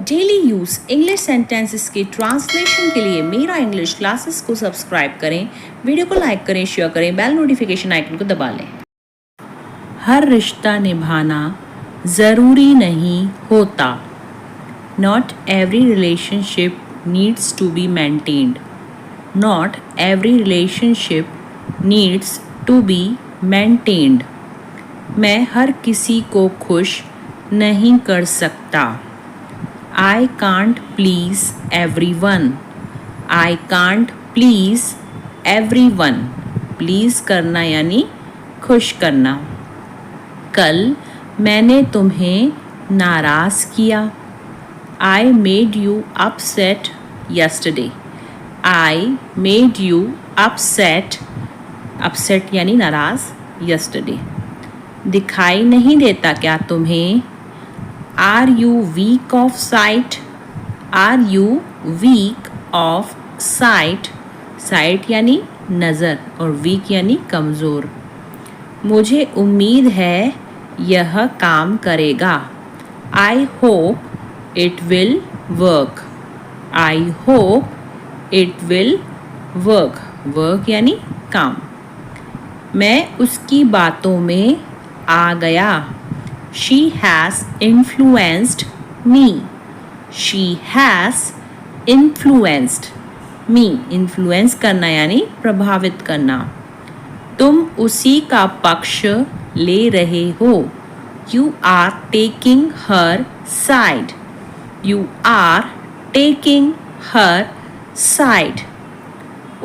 Daily use English sentences के translation के लिए मेरा इंग्लिश क्लासेस को सब्सक्राइब करें, वीडियो को लाइक करें, शेयर करें, बेल नोटिफिकेशन आइकन को दबा लें। हर रिश्ता निभाना ज़रूरी नहीं होता। Not every relationship needs to be maintained. Not every relationship needs to be maintained. मैं हर किसी को खुश नहीं कर सकता। I can't please everyone. I can't please everyone. Please करना यानी खुश करना। कल मैंने तुम्हें नाराज़ किया। I made you upset yesterday. I made you upset. Upset यानी नाराज़ yesterday. दिखाई नहीं देता क्या तुम्हें? Are you weak of sight? Are you weak of sight? Sight यानी नज़र और weak यानी कमज़ोर। मुझे उम्मीद है यह काम करेगा। I hope it will work. I hope it will work. Work यानी काम। मैं उसकी बातों में आ गया। She has influenced me. She has influenced me. Influence करना यानी प्रभावित करना। तुम उसी का पक्ष ले रहे हो। You are taking her side. You are taking her side.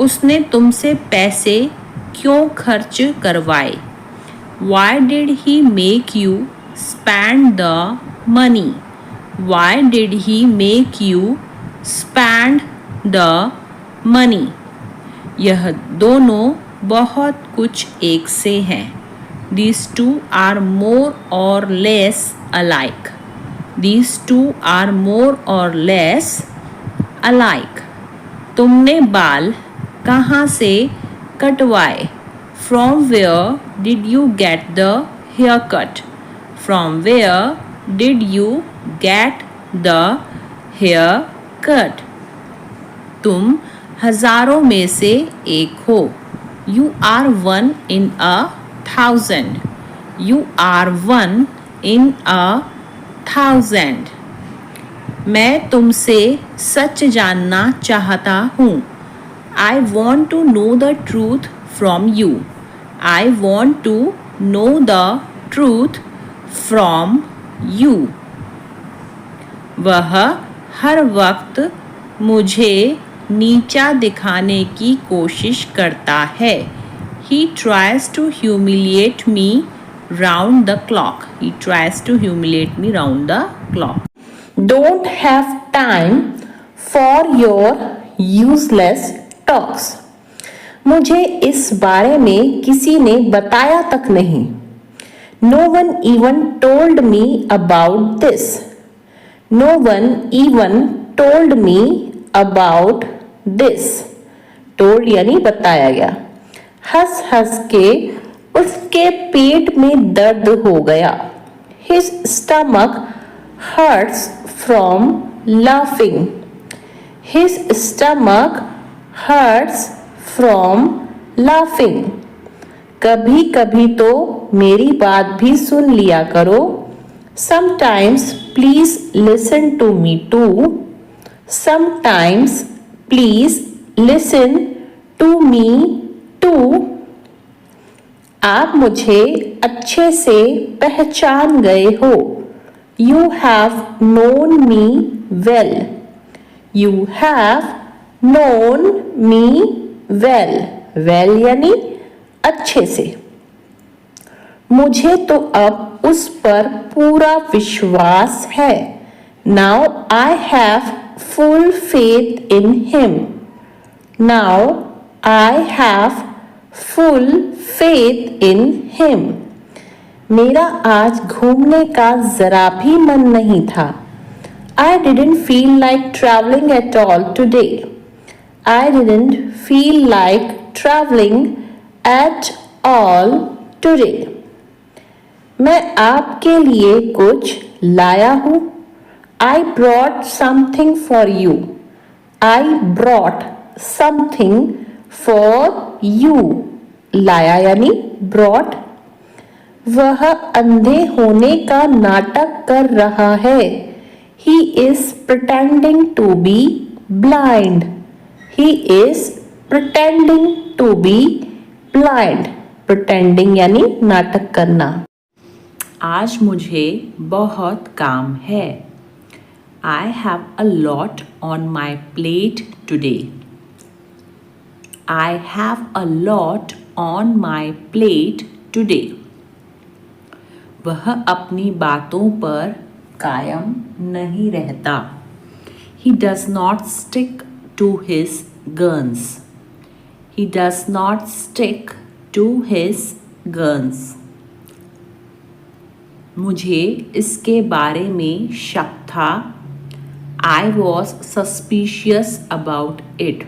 उसने तुमसे पैसे क्यों खर्च करवाए? Why did he make you spend the money? Why did he make you spend the money? यह दोनों बहुत कुछ एक से हैं। These two are more or less alike. These two are more or less alike. तुमने बाल कहाँ से कटवाए? From where did you get the haircut? From where did you get the haircut? तुम हजारों में से एक हो। You are one in 1,000. You are one in 1,000. मैं तुमसे सच जानना चाहता हूँ। I want to know the truth from you. I want to know the truth from you. वह हर वक्त मुझे नीचा दिखाने की कोशिश करता है। He tries to humiliate me round the clock. He tries to humiliate me round the clock. Don't have time for your useless talks. मुझे इस बारे में किसी ने बताया तक नहीं। No one even told me about this. No one even told me about this. Told यानी बताया गया। हंस हंस के उसके पेट में दर्द हो गया। His stomach hurts from laughing. His stomach hurts from laughing. कभी कभी तो मेरी बात भी सुन लिया करो। Sometimes please listen to me too. Sometimes please listen to me too. आप मुझे अच्छे से पहचान गए हो। You have known me well. You have known me well. Well यानी अच्छे से। मुझे तो अब उस पर पूरा विश्वास है। Now I have full faith in him. Now I have full faith in him. मेरा आज घूमने का जरा भी मन नहीं था। I didn't feel like traveling at all today. I didn't feel like traveling at all today. मैं आपके लिए कुछ लाया हूँ। I brought something for you. I brought something for you. लाया यानी brought. वह अंधे होने का नाटक कर रहा है. He is pretending to be blind. He is pretending to be blind. Pretending यानी नाटक करना. आज मुझे बहुत काम है. I have a lot on my plate today. I have a lot on my plate today. वह अपनी बातों पर कायम नहीं रहता. He does not stick to his guns. He does not stick to his guns. मुझे इसके बारे में शक था. I was suspicious about it.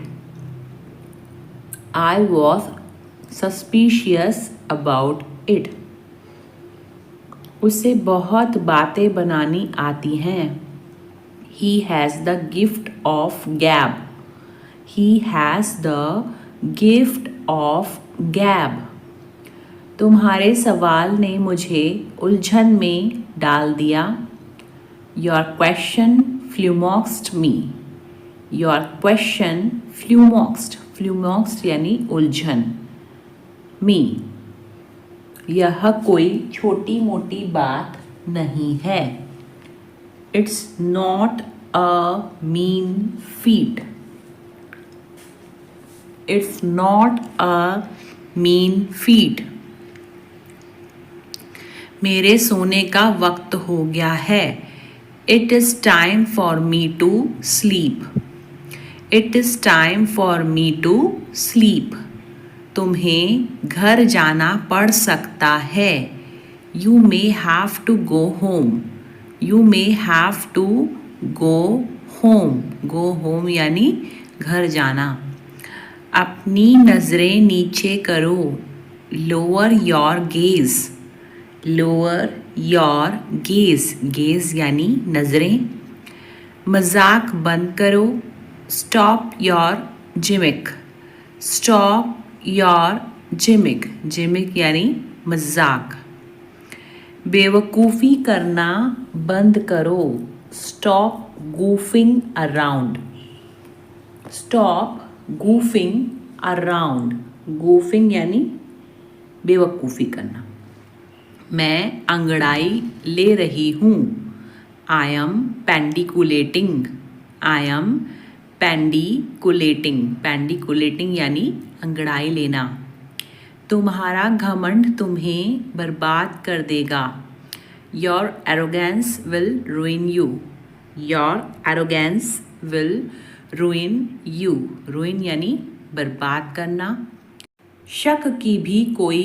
I was suspicious about it. उसे बहुत बातें बनानी आती हैं. He has the gift of gab. He has the gift of gab. तुम्हारे सवाल ने मुझे उलझन में डाल दिया. Your question flummoxed me. Your question flummoxed. Flummoxed यानी उलझन. Me. यह कोई छोटी मोटी बात नहीं है. It's not a mean feat. It's not a mean feat. मेरे सोने का वक्त हो गया है. It is time for me to sleep. It is time for me to sleep. तुम्हें घर जाना पड़ सकता है. You may have to go home. You may have to go home. Go home यानी घर जाना. अपनी नज़रें नीचे करो. Lower your gaze. Lower your gaze. Gaze यानी नज़रें. मजाक बंद करो. Stop your gimmick. Stop your gimmick. Gimmick यानी मजाक. बेवकूफ़ी करना बंद करो. Stop goofing around. Stop goofing around. Goofing यानी बेवकूफ़ी करना. मैं अंगड़ाई ले रही हूँ. I am pendiculating. I am pendiculating. Pendiculating यानी अंगड़ाई लेना. तुम्हारा घमंड तुम्हें बर्बाद कर देगा. Your arrogance will ruin you. Your arrogance will ruin you. Ruin यानी बर्बाद करना. शक की भी कोई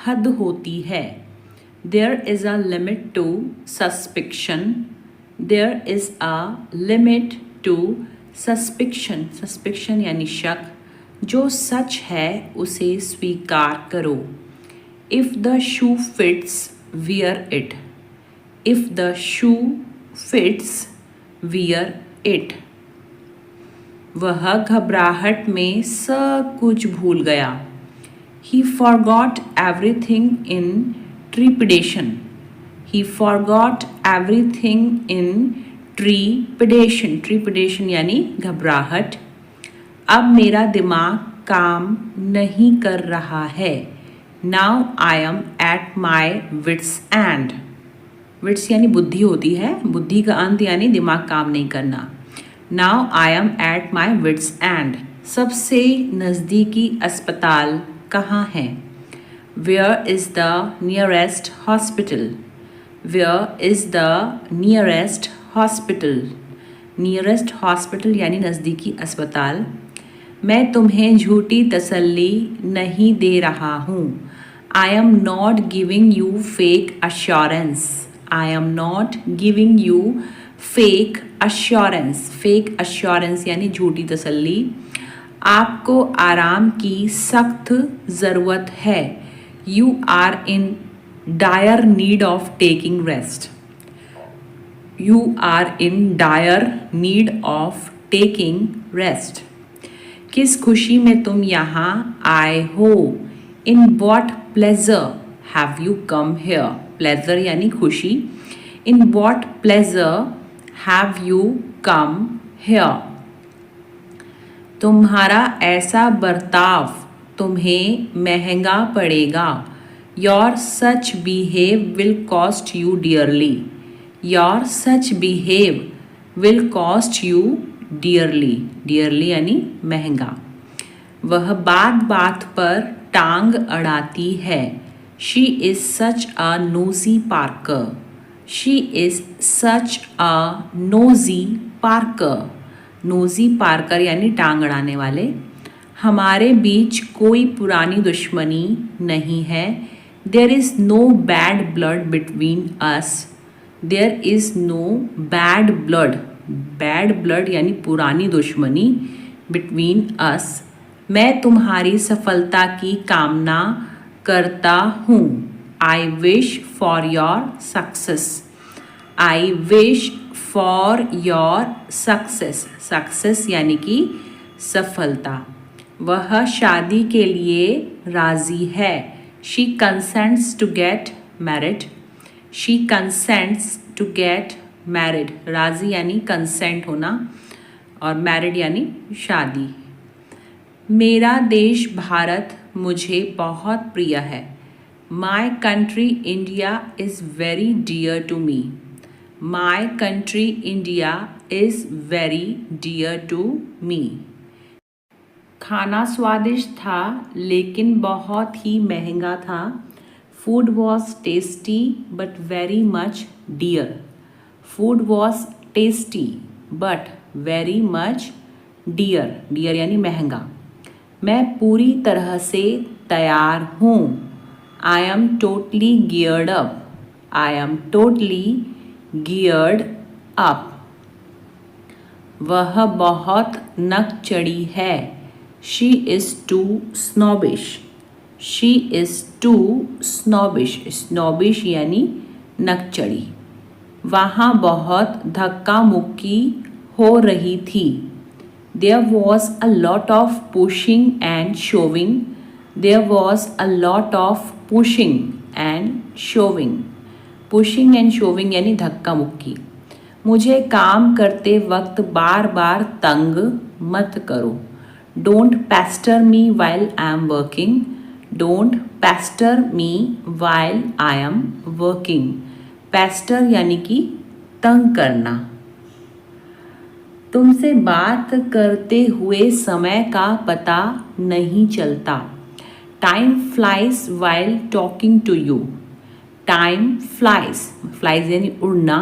हद होती है. There is a limit to suspicion. There is a limit to suspicion. Suspicion यानी शक. जो सच है उसे स्वीकार करो. If the shoe fits, wear it. If the shoe fits, wear it. वह घबराहट में सब कुछ भूल गया. He forgot everything in trepidation. He forgot everything in trepidation. Trepidation यानी घबराहट. अब मेरा दिमाग काम नहीं कर रहा है. Now I am at my wits end. Wits यानी बुद्धि होती है. बुद्धि का अंत यानी दिमाग काम नहीं करना. Now I am at my wits end. सबसे नज़दीकी अस्पताल कहाँ है? Where is the nearest hospital? Where is the nearest hospital? Nearest hospital यानी नज़दीकी अस्पताल. मैं तुम्हें झूठी तसल्ली नहीं दे रहा हूँ. I am not giving you fake assurance. I am not giving you fake assurance. Fake assurance यानी झूठी तसल्ली. आपको आराम की सख्त ज़रूरत है. You are in dire need of taking rest. You are in dire need of taking rest. किस खुशी में तुम यहाँ आए हो? In what pleasure have you come here? Pleasure यानी खुशी. In what pleasure have you come here? तुम्हारा ऐसा बर्ताव तुम्हें महंगा पड़ेगा. Your such behave will cost you dearly. Your such behave will cost you dearly. Dearly यानी महंगा. वह बात बात पर टांग अड़ाती है. She is such a nosy Parker. She is such a nosy Parker. Nosy Parker यानी टांग अड़ाने वाले. हमारे बीच कोई पुरानी दुश्मनी नहीं है. There is no bad blood between us. There is no bad blood. Bad blood यानी पुरानी दुश्मनी. Between us. मैं तुम्हारी सफलता की कामना करता हूँ. I wish for your success. I wish for your success. Success यानी कि सफलता. वह शादी के लिए राजी है. She consents to get married. She consents to get married. राजी यानी consent होना और married यानी शादी. मेरा देश भारत मुझे बहुत प्रिय है. My country India is very dear to me. My country India is very dear to me. खाना स्वादिष्ट था लेकिन बहुत ही महंगा था. Food was tasty but very much dear. Food was tasty but very much dear. Dear यानी महंगा. मैं पूरी तरह से तैयार हूँ. I am totally geared up. I am totally geared up. वह बहुत नक चढ़ी है. She is too snobbish. She is too snobbish. Snobbish यानी नक चढ़ी. वहाँ बहुत धक्का मुक्की हो रही थी. There was a lot of pushing and shoving. There was a lot of pushing and shoving. Pushing and shoving यानी धक्का मुक्की. मुझे काम करते वक्त बार बार तंग मत करो. Don't pester me while I am working. Don't pester me while I am working. Pester यानी कि तंग करना. तुमसे बात करते हुए समय का पता नहीं चलता. Time flies while talking to you. Time flies. Flies यानी उड़ना.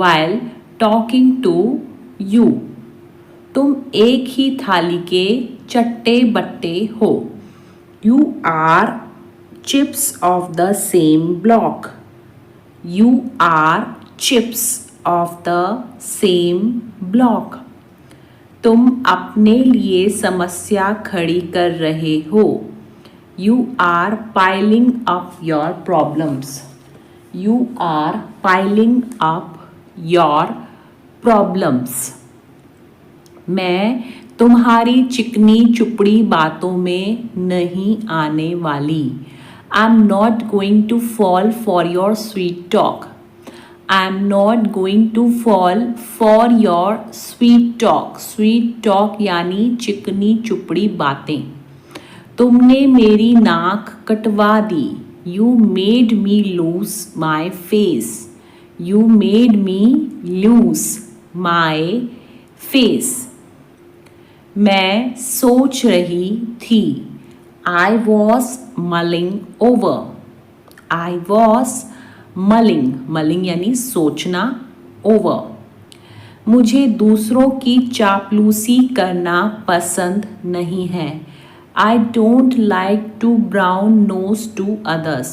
While talking to you. तुम एक ही थाली के चट्टे बट्टे हो. You are chips of the same block. You are chips of the same block. तुम अपने लिए समस्या खड़ी कर रहे हो. You are piling up your problems. You are piling up your problems. मैं तुम्हारी चिकनी चुपड़ी बातों में नहीं आने वाली. I'm not going to fall for your sweet talk. I'm not going to fall for your sweet talk. Sweet talk यानी चिकनी चुपड़ी बातें. तुमने मेरी नाक कटवा दी. You made me lose my face. You made me lose my face. मैं सोच रही थी. I was mulling over. I was mulling. Mulling यानी सोचना. Over. मुझे दूसरों की चापलूसी करना पसंद नहीं है. I don't like to brown nose to others.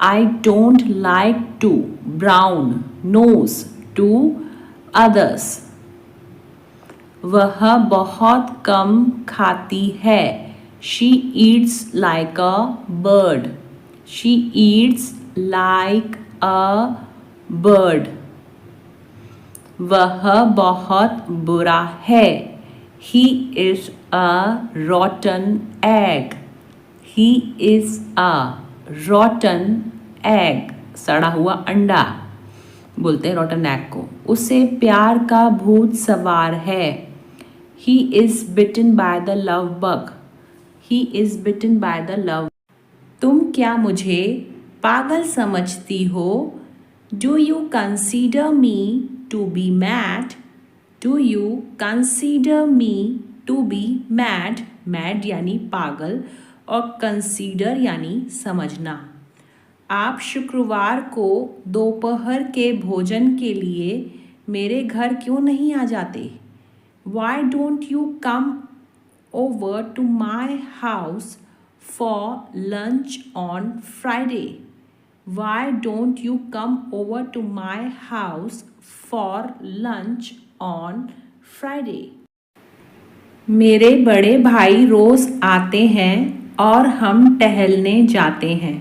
I don't like to brown nose to others. वह बहुत कम खाती है. She eats like a bird. She eats like a bird. वह बहुत बुरा है. He is a rotten egg. He is a rotten egg. सड़ा हुआ अंडा बोलते हैं rotten egg को. उसे प्यार का भूत सवार है. He is bitten by the love bug. He is bitten by the love. तुम क्या मुझे पागल समझती हो? Do you consider me to be mad? Do you consider me to be mad? Mad यानी पागल और consider यानी समझना. आप शुक्रवार को दोपहर के भोजन के लिए मेरे घर क्यों नहीं आ जाते? Why don't you come over to my house for lunch on Friday? Why don't you come over to my house for lunch on Friday? मेरे बड़े भाई रोज आते हैं और हम टहलने जाते हैं.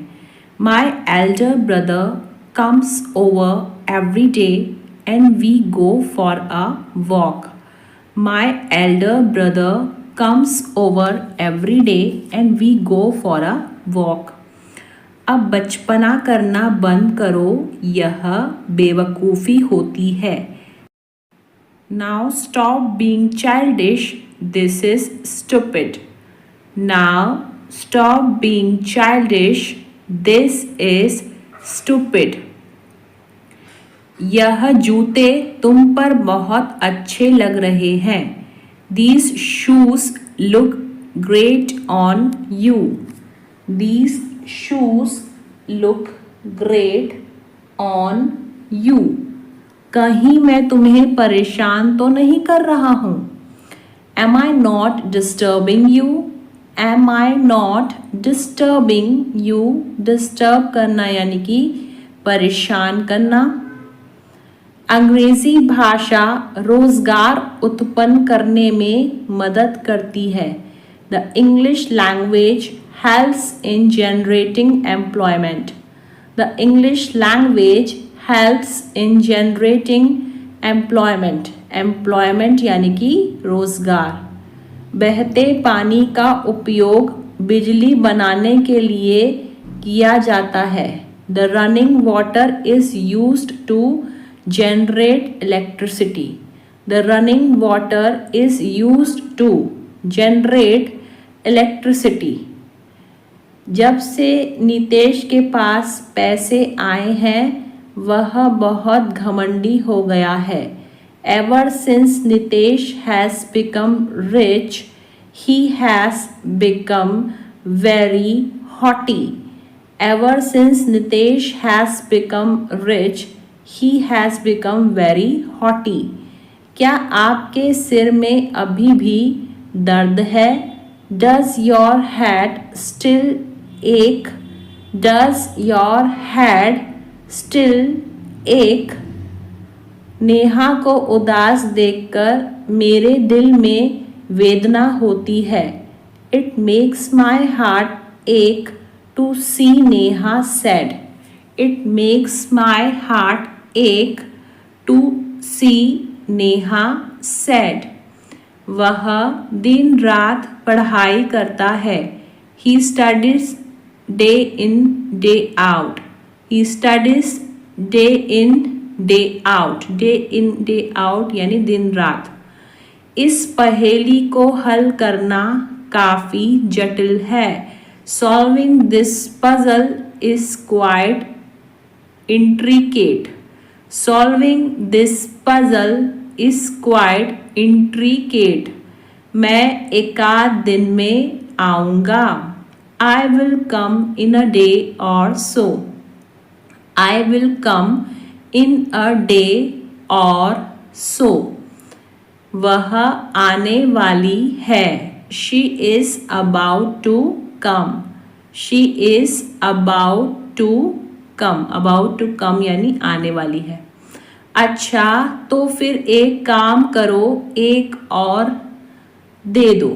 My elder brother comes over every day and we go for a walk. My elder brother comes over every day and we go for a walk. अब बचपना करना बंद करो, यह बेवकूफ़ी होती है. Now stop being childish, this is stupid. Now stop being childish, this is stupid. यह जूते तुम पर बहुत अच्छे लग रहे हैं. These shoes look great on you. These shoes look great on you. कहीं मैं तुम्हें परेशान तो नहीं कर रहा हूँ? Am I not disturbing you? Am I not disturbing you? Disturb करना यानी कि परेशान करना. अंग्रेजी भाषा रोजगार उत्पन्न करने में मदद करती है. The English language helps in generating employment. The English language helps in generating employment. Employment यानी कि रोजगार. बहते पानी का उपयोग बिजली बनाने के लिए किया जाता है. The running water is used to generate electricity. The running water is used to generate electricity. जब से नितेश के पास पैसे आए हैं वह बहुत घमंडी हो गया है. Ever since Nitesh has become rich, he has become very haughty. Ever since Nitesh has become rich, he has become very haughty. क्या आपके सिर में अभी भी दर्द है? Does your head still ache? Does your head still ache? Neha को उदास देखकर मेरे दिल में वेदना होती है. It makes my heart ache to see Neha sad. It makes my heart ache to see Neha sad. वह दिन रात पढ़ाई करता है. He studies day in day out. He studies day in day out. Day in day out यानी दिन रात. इस पहेली को हल करना काफ़ी जटिल है. Solving this puzzle is quite intricate. Solving this puzzle is quite intricate. मैं एकाध दिन में आऊँगा. I will come in a day or so. I will come in a day or so. वह आने वाली है. She is about to come. She is about to come. About to come यानी आने वाली है. अच्छा तो फिर एक काम करो, एक और दे दो.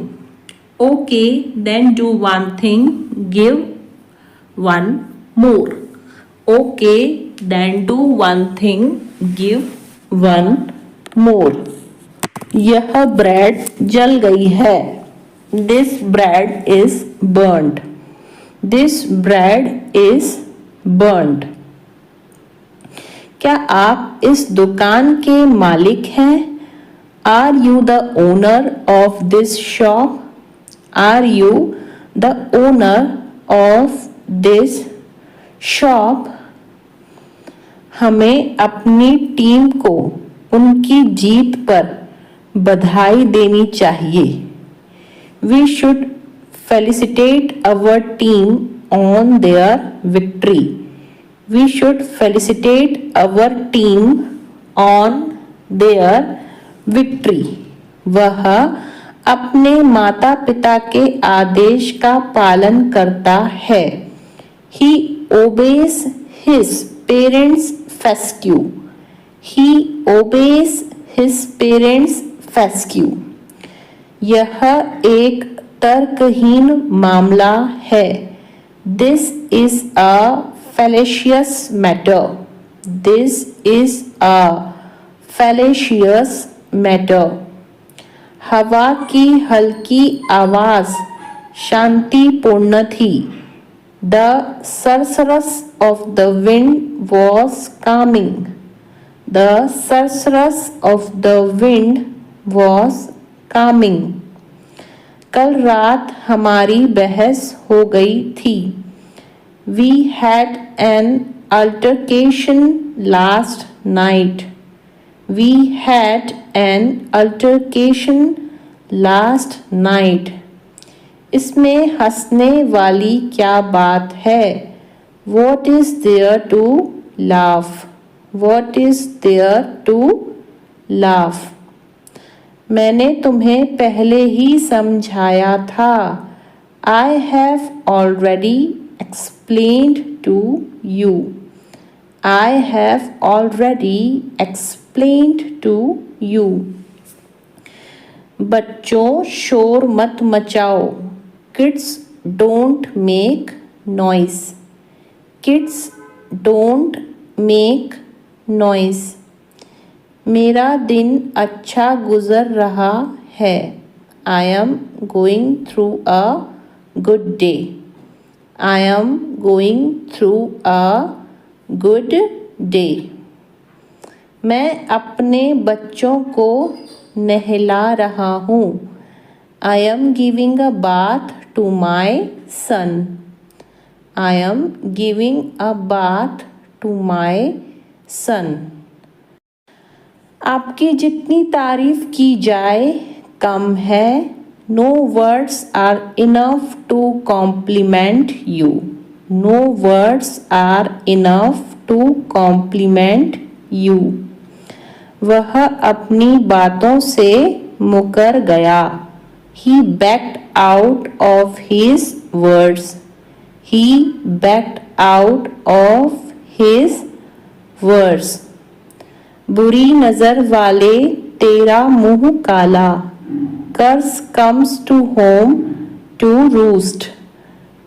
Okay, then do one thing, give one more. Okay, then do one thing, give one more. यह ब्रेड जल गई है. This bread is burnt. This bread is burnt. क्या आप इस दुकान के मालिक हैं? Are you the owner of this shop? Are you the owner of this shop? हमें अपनी टीम को उनकी जीत पर बधाई देनी चाहिए. We should felicitate our team on their victory. We should felicitate our team on their victory. वह अपने माता पिता के आदेश का पालन करता है. He obeys his parents' fescue. He obeys his parents' fescue. यह एक तर्कहीन मामला है. This is a fallacious matter. This is a fallacious matter. हवा की हल्की आवाज शांतिपूर्ण थी. The sursurus of the wind was calming. The sursurus of the wind was calming. कल रात हमारी बहस हो गई थी. We had an altercation last night. We had an altercation last night. इसमें हंसने वाली क्या बात है? What is there to laugh? What is there to laugh? मैंने तुम्हें पहले ही समझाया था. I have already explained to you. I have already explained to you. बच्चों शोर मत मचाओ. Kids don't make noise. Kids don't make noise. मेरा दिन अच्छा गुजर रहा है. I am going through a good day. I am going through a good day. मैं अपने बच्चों को नहला रहा हूँ. I am giving a bath to my son. I am giving a bath to my son. आपकी जितनी तारीफ की जाए कम है. No words are enough to compliment you. No words are enough to compliment you. वह अपनी बातों से मुकर गया. He backed out of his words. He backed out of his words. बुरी नजर वाले तेरा मुंह काला. Curse comes to home to roost.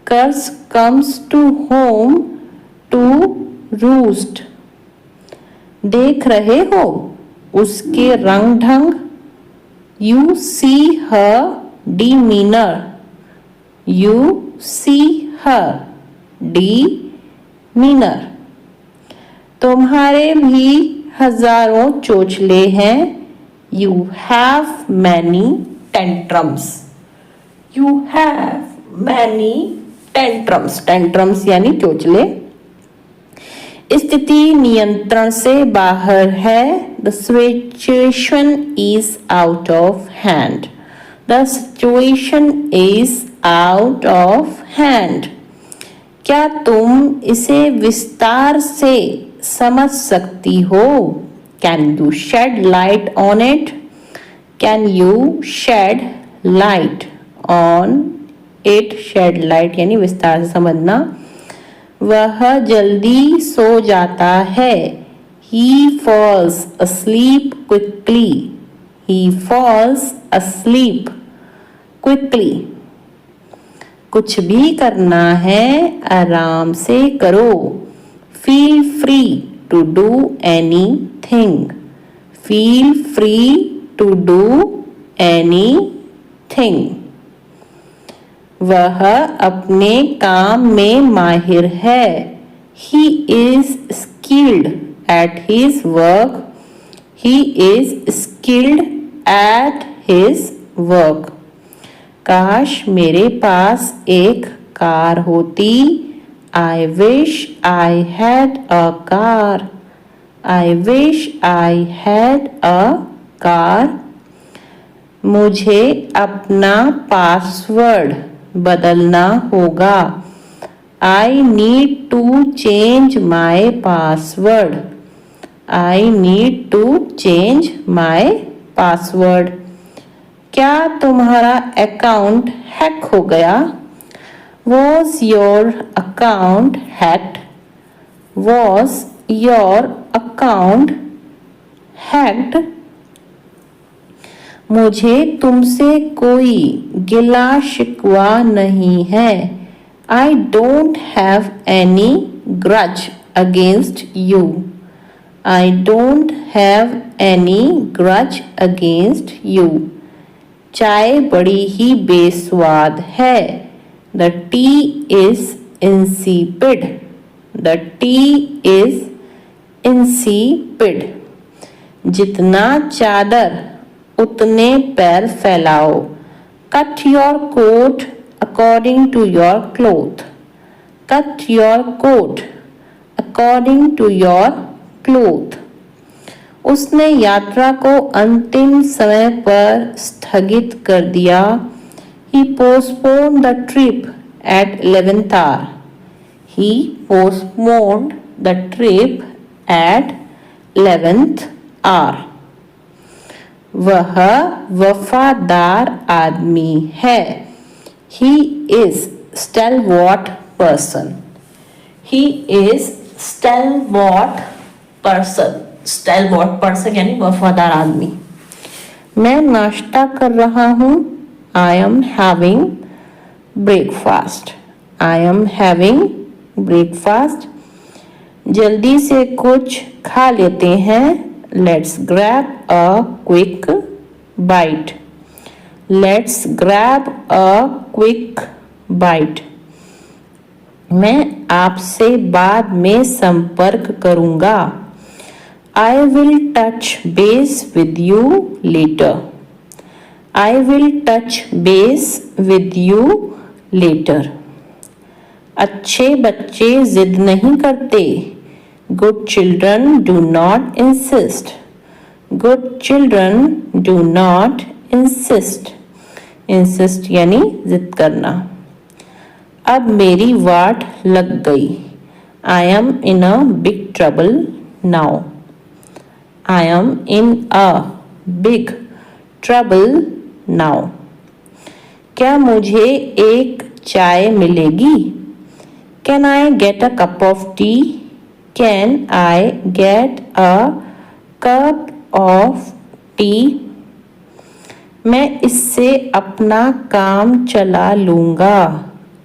Curse comes to home to roost. देख रहे हो उसके रंग ढंग. You see her demeanor. You see her demeanor. तुम्हारे भी हजारों चोचले हैं. You have many tantrums. You have many tantrums. Tantrums यानी चोचले. स्थिति नियंत्रण से बाहर है. The situation is out of hand. The situation is out of hand. क्या तुम इसे विस्तार से समझ सकती हो? Can you shed light on it? Can you shed light on it? Shed light यानी विस्तार से समझना. वह जल्दी सो जाता है. He falls asleep quickly. He falls asleep quickly. कुछ भी करना है आराम से करो. Feel free to do anything. feel free to do anything. वह अपने काम में माहिर है. He is skilled at his work. He is skilled at his work. काश मेरे पास एक कार होती. I wish I had a car. I wish I had a car. मुझे अपना पासवर्ड बदलना होगा. I need to change my password. I need to change my password. क्या तुम्हारा अकाउंट हैक हो गया? Was your account hacked? Was your account hacked? मुझे तुमसे कोई गिला शिकवा नहीं है. I don't have any grudge against you. I don't have any grudge against you. चाय बड़ी ही बेस्वाद है. The tea is insipid. The tea is insipid. जितना चादर उतने पैर फैलाओ. Cut your coat according to your cloth. Cut your coat according to your cloth. उसने यात्रा को अंतिम समय पर स्थगित कर दिया. He postponed the trip at 11th hour. He postponed the trip at 11th hour. वह वफादार आदमी है. He is stalwart person. He is stalwart person. Stalwart person यानी वफादार आदमी. मैं नाश्ता कर रहा हूँ. I am having breakfast. I am having breakfast. जल्दी से कुछ खा लेते हैं. Let's grab a quick bite. Let's grab a quick bite. मैं आपसे बाद में संपर्क करूँगा. I will touch base with you later. I will touch base with you later. अच्छे बच्चे जिद नहीं करते. Good children do not insist. Good children do not insist. Insist यानी जिद करना. अब मेरी वाट लग गई. I am in a big trouble now. I am in a big trouble now. क्या मुझे एक चाय मिलेगी? Can I get a cup of tea? Can I get a cup of tea? मैं इससे अपना काम चला लूँगा.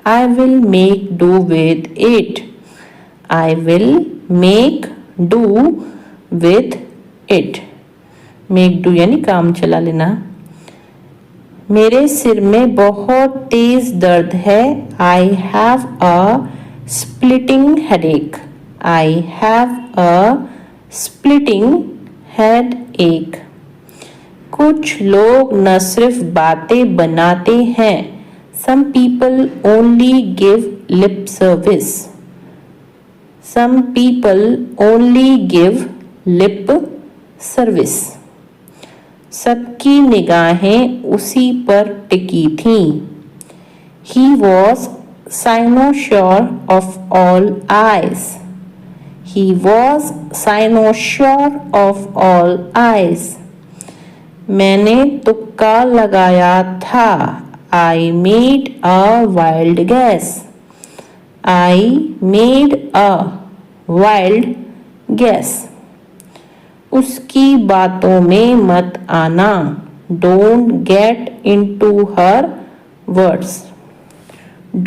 I will make do with it. I will make do with it. Make do यानी काम चला लेना. मेरे सिर में बहुत तेज दर्द है. I have a splitting headache. I have a splitting headache. कुछ लोग न सिर्फ बातें बनाते हैं. Some people only give lip service. Some people only give lip service. सबकी निगाहें उसी पर टिकी थीं. He was cynosure of all eyes. He was cynosure of all eyes. मैंने तुक्का लगाया था. I made a wild guess. I made a wild guess. उसकी बातों में मत आना. Don't get into her words.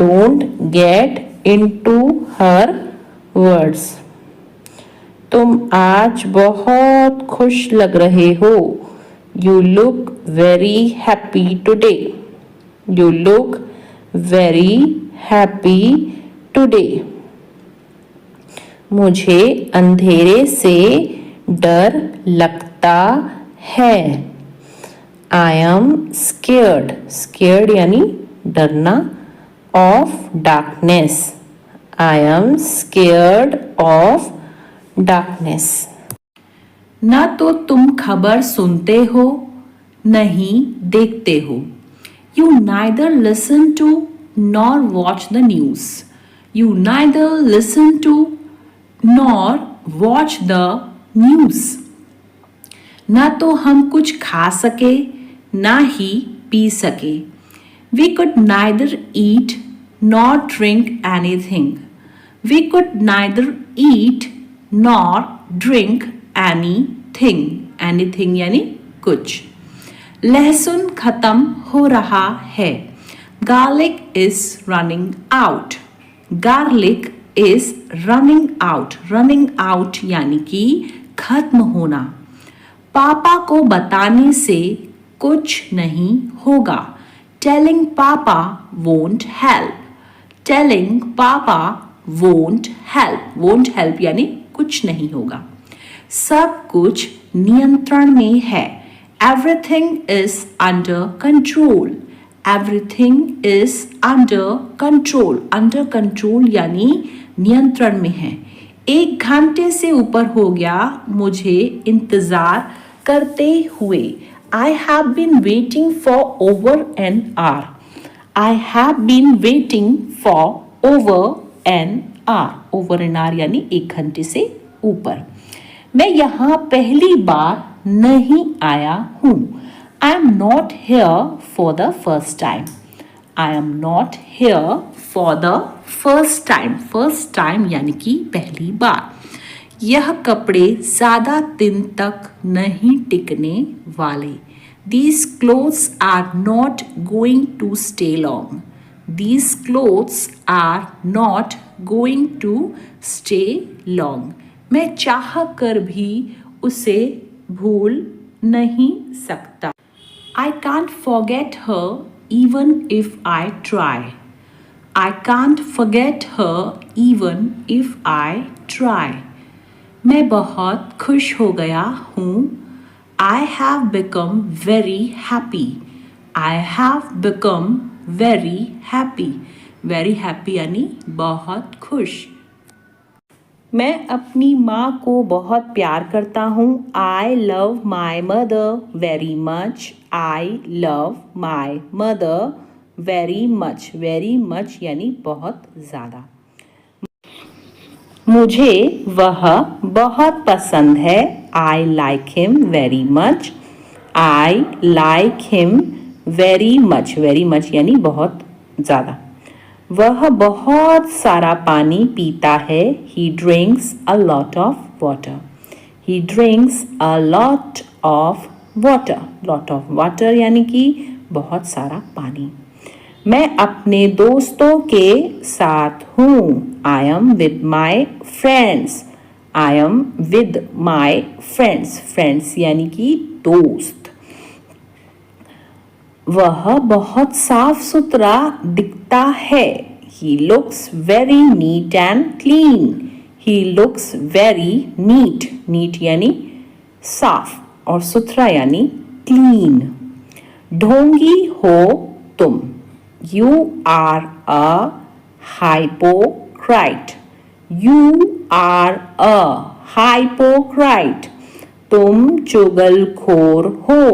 Don't get into her words. तुम आज बहुत खुश लग रहे हो। You look very happy today. You look very happy today. मुझे अंधेरे से डर लगता है। I am scared. स्केयर्ड यानी डरना। Of darkness. I am scared of darkness. ना तो तुम खबर सुनते हो, नहीं देखते हो। You neither listen to nor watch the news. You neither listen to nor watch the news. ना तो हम कुछ खा सके, ना ही पी सके। We could neither eat nor drink anything. We could neither eat nor drink anything. Anything यानी कुछ। लहसुन खत्म हो रहा है। Garlic is running out. Garlic is running out. Running out यानी कि खत्म होना। पापा को बताने से कुछ नहीं होगा। Telling Papa won't help. Telling Papa won't help. Won't help यानी कुछ नहीं होगा। सब कुछ नियंत्रण में है। Everything is under control. Everything is under control. Under control यानी नियंत्रण में है। 1 घंटे से ऊपर हो गया मुझे इंतजार करते हुए। I have been waiting for over an hour. I have been waiting for over an hour. Over an hour यानी 1 घंटे से ऊपर। मैं यहाँ पहली बार नहीं आया हूँ। I am not here for the first time. I am not here for the first time. First time यानी कि पहली बार। यह कपड़े ज़्यादा दिन तक नहीं टिकने वाले। These clothes are not going to stay long. These clothes are not going to stay long. मैं चाह कर भी उसे भूल नहीं सकता। I can't forget her even if I try. I can't forget her even if I try. मैं बहुत खुश हो गया हूँ। I have become very happy. I have become very happy. Very happy यानी बहुत खुश। मैं अपनी माँ को बहुत प्यार करता हूँ। I love my mother very much. I love my mother very much. Very much यानी बहुत ज़्यादा। मुझे वह बहुत पसंद है। I like him very much. I like him very much. Very much यानी बहुत ज़्यादा। वह बहुत सारा पानी पीता है। He drinks a lot of water. He drinks a lot of water. Lot of water यानी कि बहुत सारा पानी। मैं अपने दोस्तों के साथ हूँ। I am with my friends. I am with my friends. Friends यानी कि दोस्त। वह बहुत साफ सुथरा दिखता है। He looks very neat and clean. He looks very neat. Neat यानी साफ और सुथरा यानी clean. ढोंगी हो तुम। You are a hypocrite. You are a hypocrite. तुम चुगलखोर हो।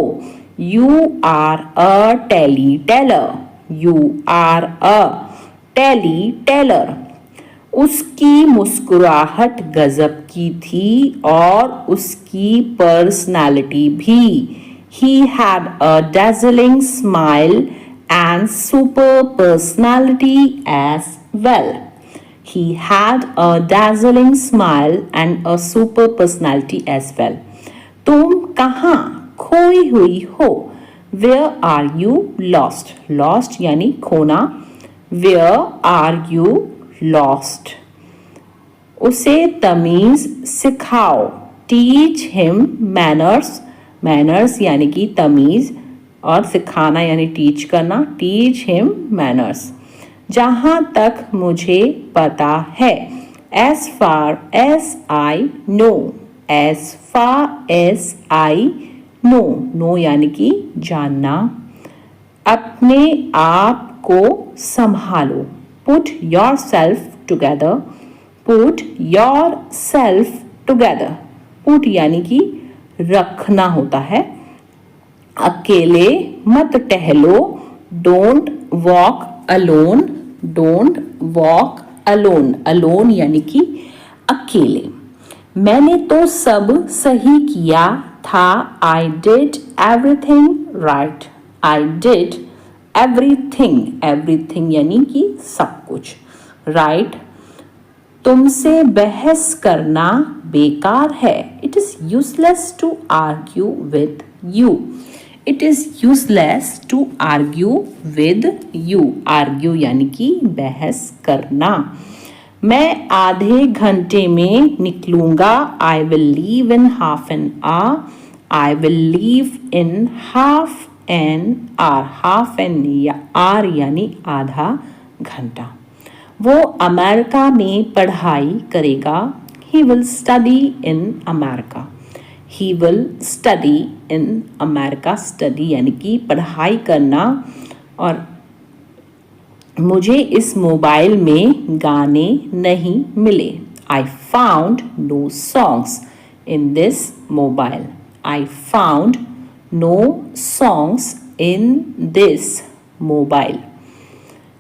You are a tally-teller. You are a tally-teller. उसकी मुस्कुराहट गजब की थी और उसकी पर्सनालिटी भी। He had a dazzling smile and super personality as well. He had a dazzling smile and a super personality as well. तुम कहाँ खोई हुई हो। Where are you lost? Lost यानी खोना। Where are you lost? उसे तमीज़ सिखाओ। Teach him manners. मैनर्स यानी कि तमीज़ और सिखाना यानी टीच करना। Teach him manners. जहाँ तक मुझे पता है। As far as I know. As far as I know. Know यानी कि जानना। अपने आप को संभालो। Put yourself together. Put yourself together. Put यानी कि रखना होता है। अकेले मत टहलो। Don't walk alone. Don't walk alone. Alone यानी कि अकेले। मैंने तो सब सही किया था। I did everything right. I did everything. Everything यानी कि सब कुछ। राइट। तुमसे बहस करना बेकार है। It is useless to argue with you. It is useless to argue with you. Argue यानी कि बहस करना। मैं आधे घंटे में निकलूंगा। I will leave in half an hour. I will leave in half an hour. Half an hour यानी आधा घंटा। वो अमेरिका में पढ़ाई करेगा। He will study in America. He will study in America. Study यानी कि पढ़ाई करना। और मुझे इस मोबाइल में गाने नहीं मिले। I found no songs in this mobile. I found no songs in this mobile.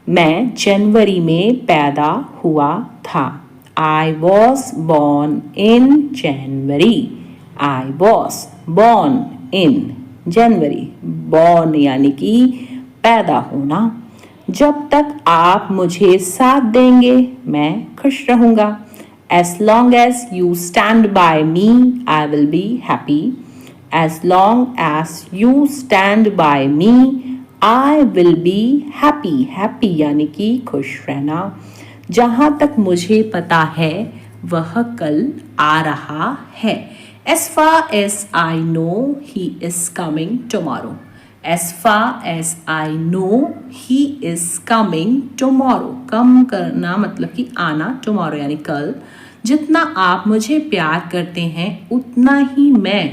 मैं जनवरी में पैदा हुआ था। I was born in January. I was born in January. Born यानी कि पैदा होना। जब तक आप मुझे साथ देंगे मैं खुश रहूँगा। As long as you stand by me I will be happy. As long as you stand by me I will be happy. Happy यानी कि खुश रहना। जहाँ तक मुझे पता है वह कल आ रहा है। As far as I know he is coming tomorrow. As far as I know he is coming tomorrow. कम करना मतलब कि आना। tomorrow यानी कल। जितना आप मुझे प्यार करते हैं उतना ही मैं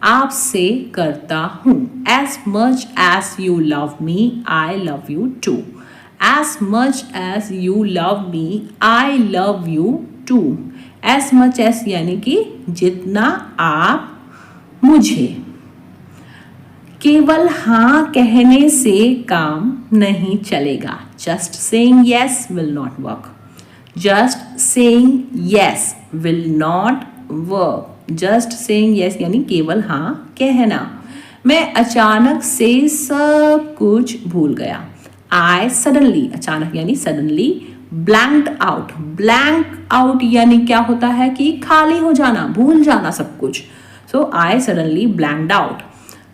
आपसे करता हूँ। As much as you love me, I love you too. As much as you love me, I love you too. As much as यानी कि जितना आप मुझे। केवल हाँ कहने से काम नहीं चलेगा। Just saying yes will not work. Just saying yes will not work. Just saying yes यानी केवल हाँ कहना। मैं अचानक से सब कुछ भूल गया। I suddenly अचानक यानी suddenly blanked out. Blank out यानी क्या होता है कि खाली हो जाना, भूल जाना सब कुछ। So I suddenly blanked out.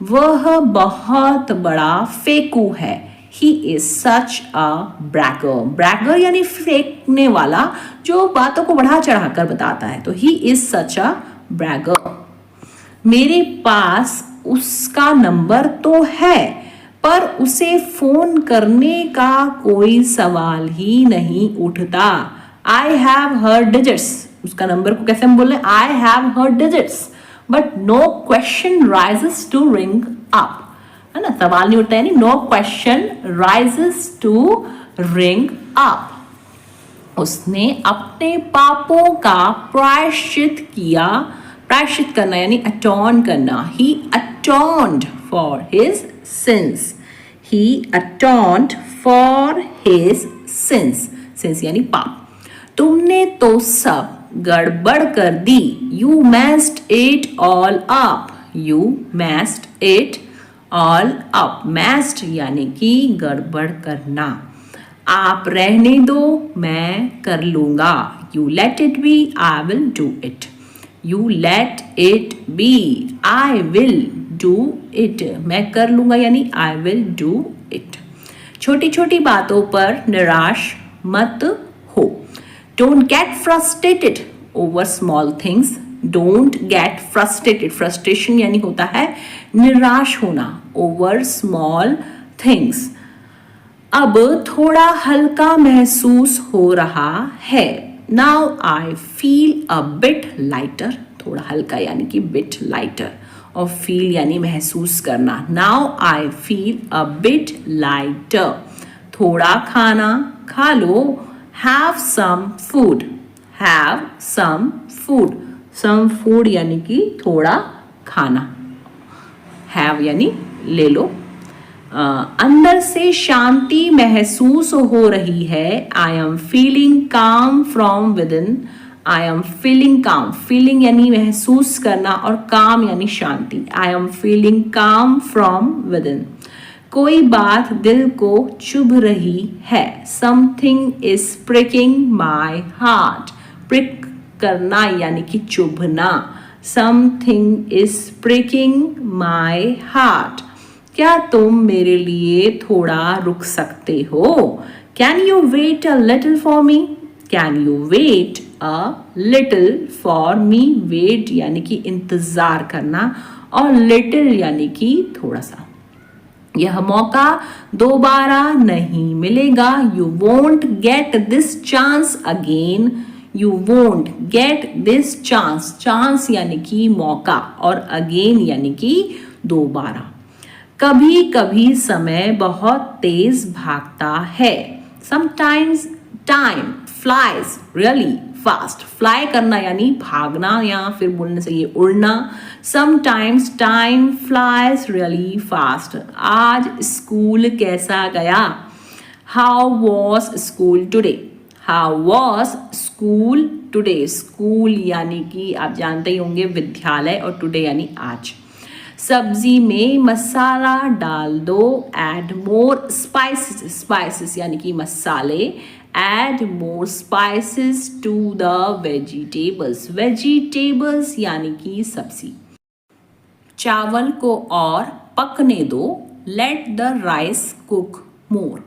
वह बहुत बड़ा फेंकू है। He is such a bragger. Bragger यानी फेंकने वाला जो बातों को बढ़ा चढ़ा कर बताता है। तो he is such a bragger. मेरे पास उसका नंबर तो है पर उसे फोन करने का कोई सवाल ही नहीं उठता। I have her digits. उसका नंबर को कैसे हम बोले? I have her digits. But no question rises to ring up. है ना, सवाल नहीं उठता यानी no question rises to ring up. उसने अपने पापों का प्रायश्चित किया। प्रायश्चित करना यानी atone करना। He atoned for his sins. He atoned for his sins. Sins यानी पाप। तुमने तो सब गड़बड़ कर दी। You messed it all up. You messed it all up. Messed यानी कि गड़बड़ करना। आप रहने दो मैं कर लूँगा। You let it be. I will do it. You let it be. I will do it. मैं कर लूँगा यानी I will do it. छोटी छोटी बातों पर निराश मत हो। Don't get frustrated over small things. Don't get frustrated. Frustration यानी होता है निराश होना. Over small things. अब थोड़ा हल्का महसूस हो रहा है. Now I feel a bit lighter. थोड़ा हल्का यानी कि बिट लाइटर. और फील यानी महसूस करना. Now I feel a bit lighter. थोड़ा खाना खा लो. Have some food. Have some food. Some food यानी कि थोड़ा खाना. हैव यानी ले लो. अंदर से शांति महसूस हो रही है. I am feeling calm from within. I am feeling calm. Feeling यानी महसूस करना और काम यानी शांति. I am feeling calm from within. कोई बात दिल को चुभ रही है. Something is pricking my heart. Prick करना यानी कि चुभना. Something is pricking my heart. क्या तुम मेरे लिए थोड़ा रुक सकते हो? Can you wait a little for me? Can you wait a little for me? Wait यानी कि इंतजार करना और लिटिल यानी कि थोड़ा सा. यह मौका दोबारा नहीं मिलेगा. You won't get this chance again. You won't get this chance. Chance यानी कि मौका और अगेन यानी कि दोबारा. कभी कभी समय बहुत तेज भागता है. Sometimes time flies really fast. Fly करना यानी भागना या फिर बोलने से ये उड़ना. Sometimes time flies really fast. आज स्कूल कैसा गया? How was school today? How was school today? School यानी कि आप जानते ही होंगे विद्यालय और टुडे यानी आज. सब्जी में मसाला डाल दो. Add more spices. स्पाइसेस यानी कि मसाले. Add more spices to the vegetables. Vegetables यानी कि सब्जी. चावल को और पकने दो. Let the rice cook more.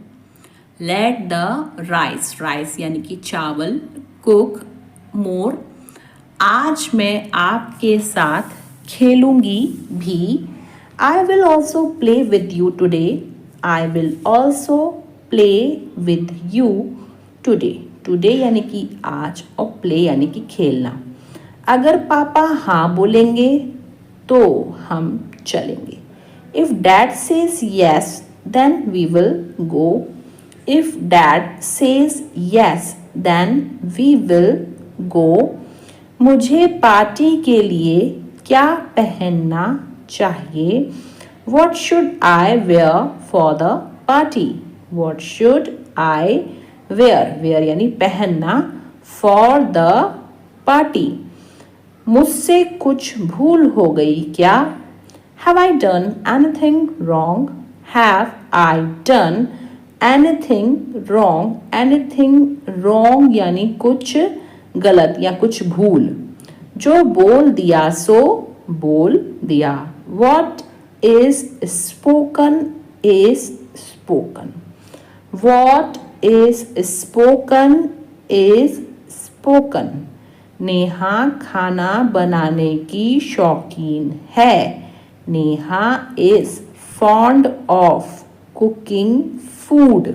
Let the rice. Rice यानी कि चावल. Cook more. आज मैं आपके साथ खेलूंगी भी. I will also play with you today. I will also play with you today. Today यानी कि आज और प्ले यानी कि खेलना. अगर पापा हाँ बोलेंगे तो हम चलेंगे. If dad says yes then we will go. If dad says yes then we will go. मुझे पार्टी के लिए क्या पहनना चाहिए? What should I wear for the party? What should I wear? Wear यानी पहनना. For the party. मुझसे कुछ भूल हो गई क्या? Have I done anything wrong? Have I done anything wrong? Anything wrong यानी कुछ गलत या कुछ भूल. जो बोल दिया सो बोल दिया. What is spoken is spoken. What is spoken is spoken. Neha खाना बनाने की शौकीन है. Neha is fond of cooking food.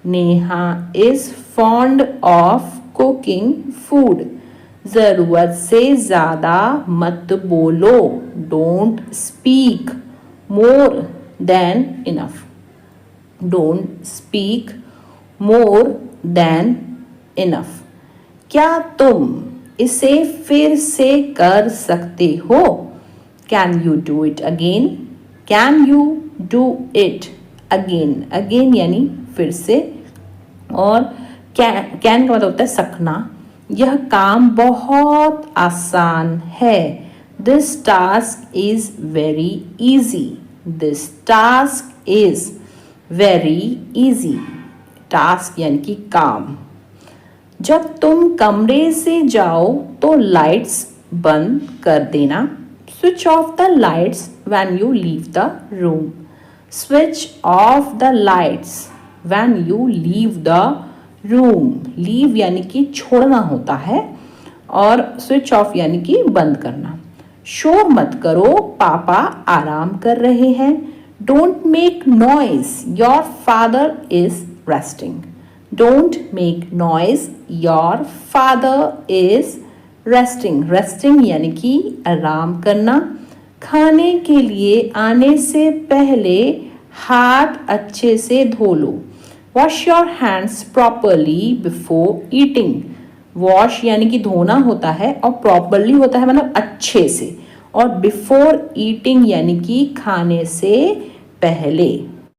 Neha is fond of cooking food. जरूरत से ज्यादा मत बोलो. Don't speak more than enough. Don't speak more than enough. क्या तुम इसे फिर से कर सकते हो? Can you do it again? Can you do it again? Again यानी फिर से. और कैन का मतलब होता है सकना. यह काम बहुत आसान है. This task is very easy. This task is very easy. Task यानी कि काम. जब तुम कमरे से जाओ तो लाइट्स बंद कर देना. Switch off the lights when you leave the room. Switch off the lights when you leave the room. Leave यानी कि छोड़ना होता है. और स्विच ऑफ यानी कि बंद करना। शोर मत करो, पापा आराम कर रहे हैं। Don't make noise, your father is resting. Don't make noise, your father is resting. Resting यानी कि आराम करना। खाने के लिए आने से पहले हाथ अच्छे से धो लो। Wash your hands properly before eating. Wash यानी कि धोना होता है और प्रॉपरली होता है मतलब अच्छे से, और बिफोर ईटिंग यानी कि खाने से पहले।